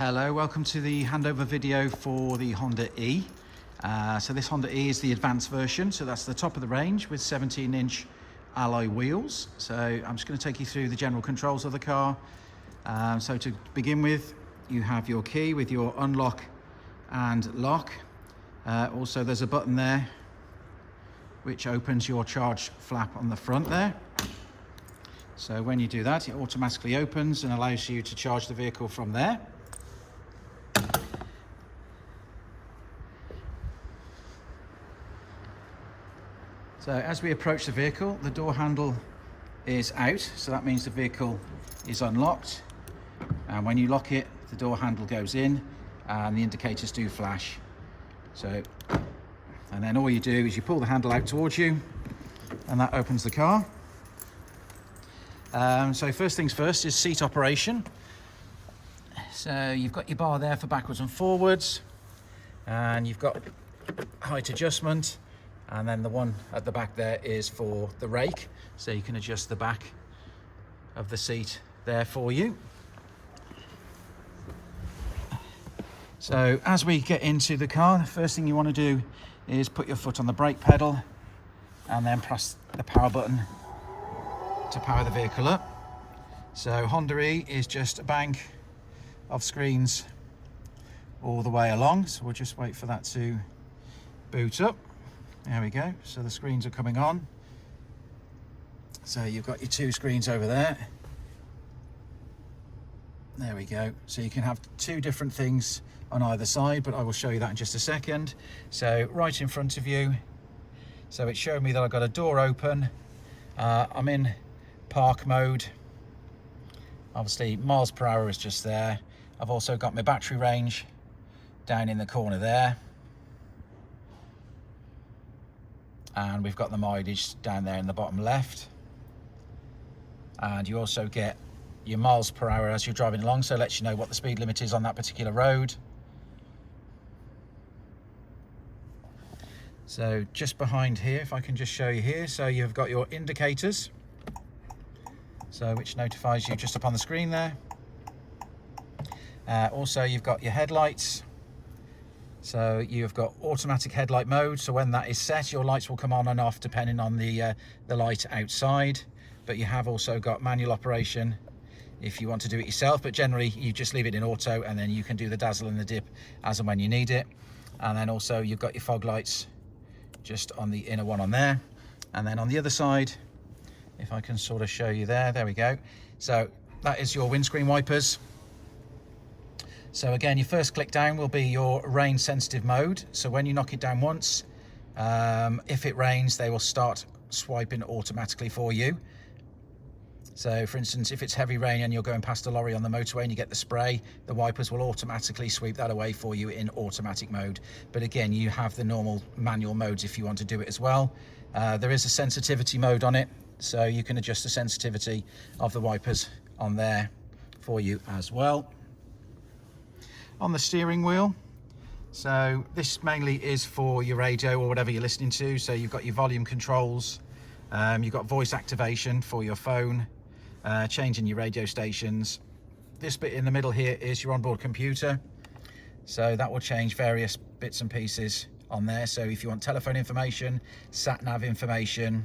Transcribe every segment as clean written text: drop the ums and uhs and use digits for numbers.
Hello, welcome to the handover video for the Honda E. So this Honda E is the advanced version, so that's the top of the range with 17-inch alloy wheels. So I'm just going to take you through the general controls of the car. So to begin with, you have your key with your unlock and lock. Also there's a button there which opens your charge flap on the front there. So when you do that, it automatically opens and allows you to charge the vehicle from there. So as we approach the vehicle, the door handle is out, so that means the vehicle is unlocked. And when you lock it, the door handle goes in and the indicators do flash. So, and then all you do is you pull the handle out towards you and that opens the car. So first things first is seat operation. So you've got your bar there for backwards and forwards, and you've got height adjustment. And then the one at the back there is for the rake, so you can adjust the back of the seat there for you. So as we get into the car, the first thing you want to do is put your foot on the brake pedal and then press the power button to power the vehicle up. So Honda E is just a bank of screens all the way along, so we'll just wait for that to boot up. There we go, so the screens are coming on. So you've got your two screens over there. There we go, so you can have two different things on either side, but I will show you that in just a second. So right in front of you, so it's showing me that I've got a door open. I'm in park mode. Obviously miles per hour is just there. I've also got my battery range down in the corner there. And we've got the mileage down there in the bottom left. And you also get your miles per hour as you're driving along, so it lets you know what the speed limit is on that particular road. So just behind here, if I can just show you here, so you've got your indicators, so which notifies you just up on the screen there. Also you've got your headlights. So you've got automatic headlight mode, so when that is set, your lights will come on and off depending on the light outside. But you have also got manual operation if you want to do it yourself, but generally you just leave it in auto and then you can do the dazzle and the dip as and when you need it. And then also you've got your fog lights just on the inner one on there. And then on the other side, if I can sort of show you there we go. So that is your windscreen wipers. So again, your first click down will be your rain sensitive mode. So when you knock it down once, if it rains, they will start swiping automatically for you. So for instance, if it's heavy rain and you're going past a lorry on the motorway and you get the spray, the wipers will automatically sweep that away for you in automatic mode. But again, you have the normal manual modes if you want to do it as well. There is a sensitivity mode on it, so you can adjust the sensitivity of the wipers on there for you as well. On the steering wheel, so this mainly is for your radio or whatever you're listening to. So you've got your volume controls, you've got voice activation for your phone, changing your radio stations. This bit in the middle here is your onboard computer, so that will change various bits and pieces on there. So if you want telephone information, sat nav information,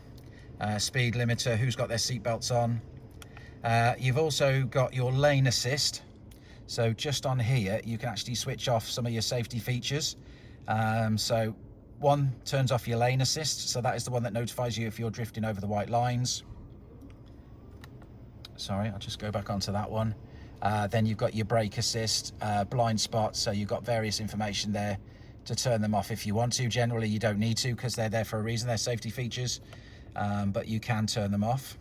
speed limiter, who's got their seat belts on. You've also got your lane assist. So just on here, you can actually switch off some of your safety features. So one turns off your lane assist. So that is the one that notifies you if you're drifting over the white lines. Sorry, I'll just go back onto that one. Then you've got your brake assist, blind spot. So you've got various information there to turn them off if you want to. Generally, you don't need to because they're there for a reason. They're safety features, but you can turn them off.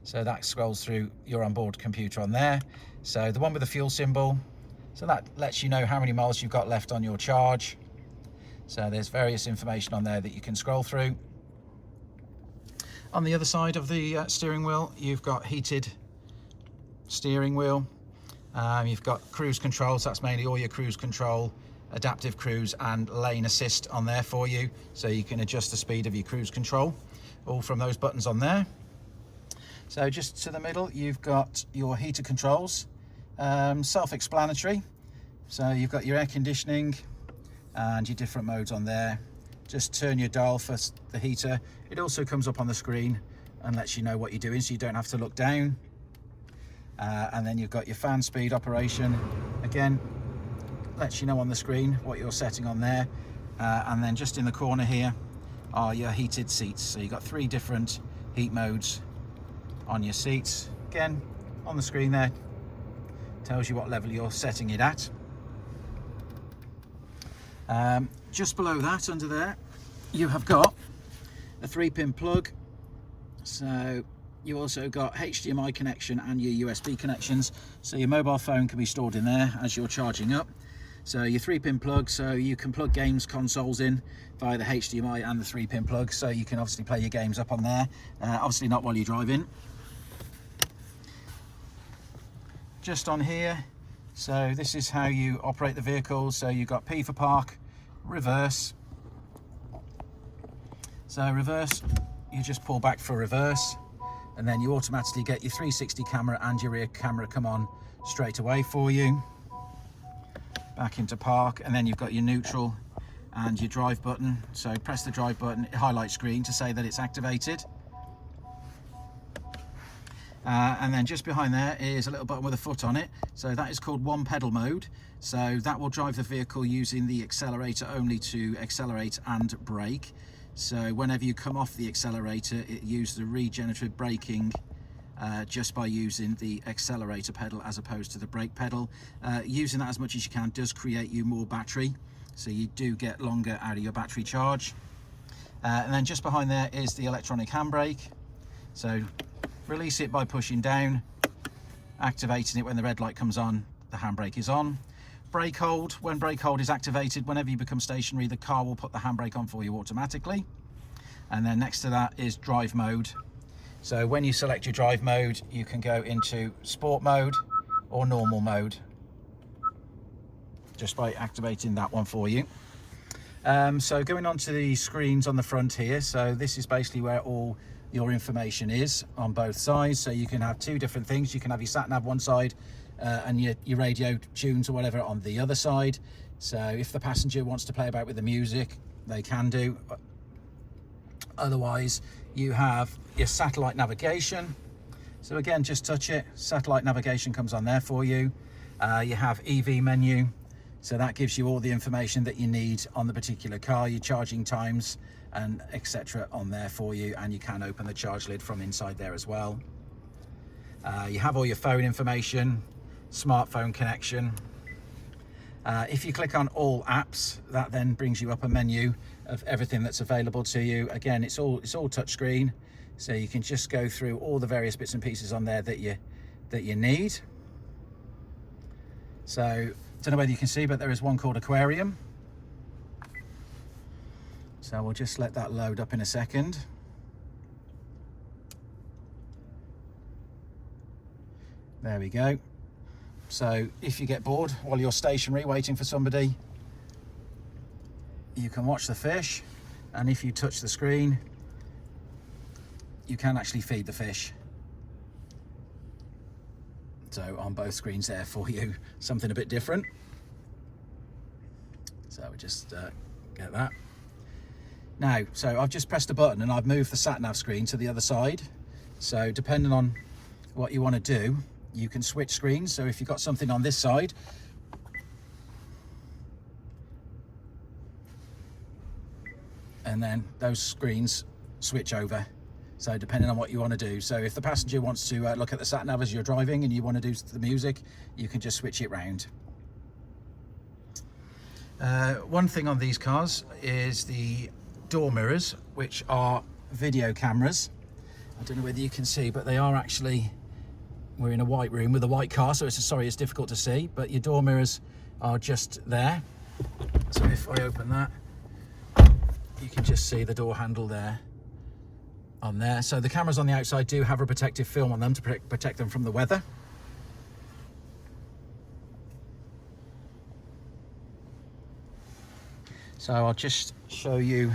So that scrolls through your onboard computer on there. So the one with the fuel symbol, so that lets you know how many miles you've got left on your charge. So there's various information on there that you can scroll through. On the other side of the steering wheel, you've got heated steering wheel. You've got cruise control, so that's mainly all your cruise control, adaptive cruise and lane assist on there for you. So you can adjust the speed of your cruise control, all from those buttons on there. So just to the middle, you've got your heater controls, self-explanatory. So you've got your air conditioning and your different modes on there. Just turn your dial for the heater. It also comes up on the screen and lets you know what you're doing, so you don't have to look down. And then you've got your fan speed operation. Again, lets you know on the screen what you're setting on there. And then just in the corner here are your heated seats. So you've got 3 different heat modes on your seats. Again, on the screen there, tells you what level you're setting it at. Just below that, under there, you have got a 3-pin plug. So you also got HDMI connection and your USB connections. So your mobile phone can be stored in there as you're charging up. So your 3-pin plug, so you can plug games consoles in via the HDMI and the 3-pin plug. So you can obviously play your games up on there. Obviously not while you're driving. Just on here, so this is how you operate the vehicle. So you've got P for park, reverse. So reverse, you just pull back for reverse, and then you automatically get your 360 camera and your rear camera come on straight away for you. Back into park, and then you've got your neutral and your drive button. So press the drive button, it highlights green to say that it's activated. And then just behind there is a little button with a foot on it. So that is called one pedal mode. So that will drive the vehicle using the accelerator only to accelerate and brake. So whenever you come off the accelerator, it uses the regenerative braking just by using the accelerator pedal as opposed to the brake pedal. Using that as much as you can does create you more battery, so you do get longer out of your battery charge. And then just behind there is the electronic handbrake. So release it by pushing down, activating it when the red light comes on, the handbrake is on. Brake hold, when brake hold is activated, whenever you become stationary, the car will put the handbrake on for you automatically. And then next to that is drive mode. So when you select your drive mode, you can go into sport mode or normal mode, just by activating that one for you. So going on to the screens on the front here, so this is basically where all your information is on both sides. So you can have 2 different things. You can have your sat nav one side and your radio tunes or whatever on the other side. So if the passenger wants to play about with the music, they can do. Otherwise, you have your satellite navigation. So again, just touch it, satellite navigation comes on there for you. You have EV menu, so that gives you all the information that you need on the particular car, your charging times and etc. on there for you, and you can open the charge lid from inside there as well. You have all your phone information, smartphone connection. If you click on all apps, that then brings you up a menu of everything that's available to you. Again, it's all touchscreen, so you can just go through all the various bits and pieces on there that you need. So I don't know whether you can see, but there is one called Aquarium. So we'll just let that load up in a second. There we go. So if you get bored while you're stationary waiting for somebody, you can watch the fish, and if you touch the screen, you can actually feed the fish. So on both screens there for you, something a bit different. So we just get that. Now, so I've just pressed a button and I've moved the sat-nav screen to the other side. So depending on what you want to do, you can switch screens. So if you've got something on this side, and then those screens switch over. So depending on what you want to do. So if the passenger wants to look at the sat-nav as you're driving and you want to do the music, you can just switch it round. One thing on these cars is the door mirrors, which are video cameras. I don't know whether you can see, but they are actually, we're in a white room with a white car, so it's difficult to see, but your door mirrors are just there. So if I open that, you can just see the door handle there on there. So the cameras on the outside do have a protective film on them to protect them from the weather. So I'll just show you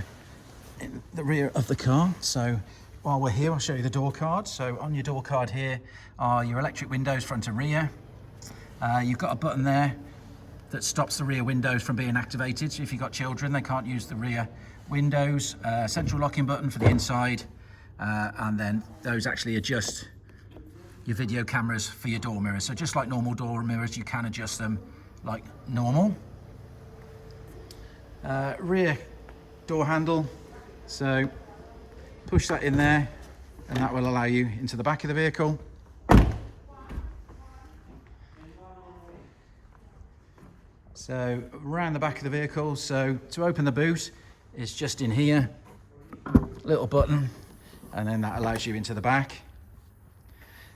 in the rear of the car. So while we're here, I'll show you the door card. So on your door card here are your electric windows front and rear. You've got a button there that stops the rear windows from being activated. So if you've got children, they can't use the rear windows. Central locking button for the inside, and then those actually adjust your video cameras for your door mirrors. So just like normal door mirrors, you can adjust them like normal. Rear door handle, so push that in there and that will allow you into the back of the vehicle. So around the back of the vehicle, so to open the boot is just in here, little button, and then that allows you into the back.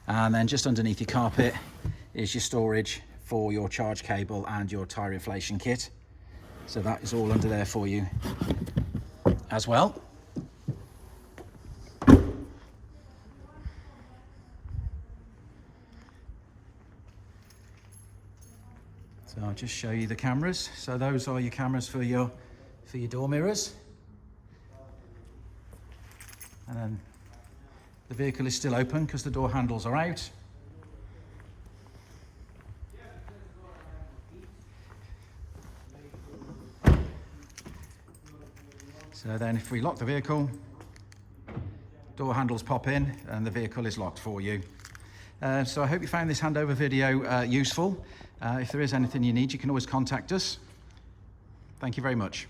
And then just underneath your carpet is your storage for your charge cable and your tyre inflation kit. So that is all under there for you as well. So I'll just show you the cameras. So those are your cameras for your door mirrors. And then the vehicle is still open because the door handles are out. So then if we lock the vehicle, door handles pop in and the vehicle is locked for you. So I hope you found this handover video useful. If there is anything you need, you can always contact us. Thank you very much.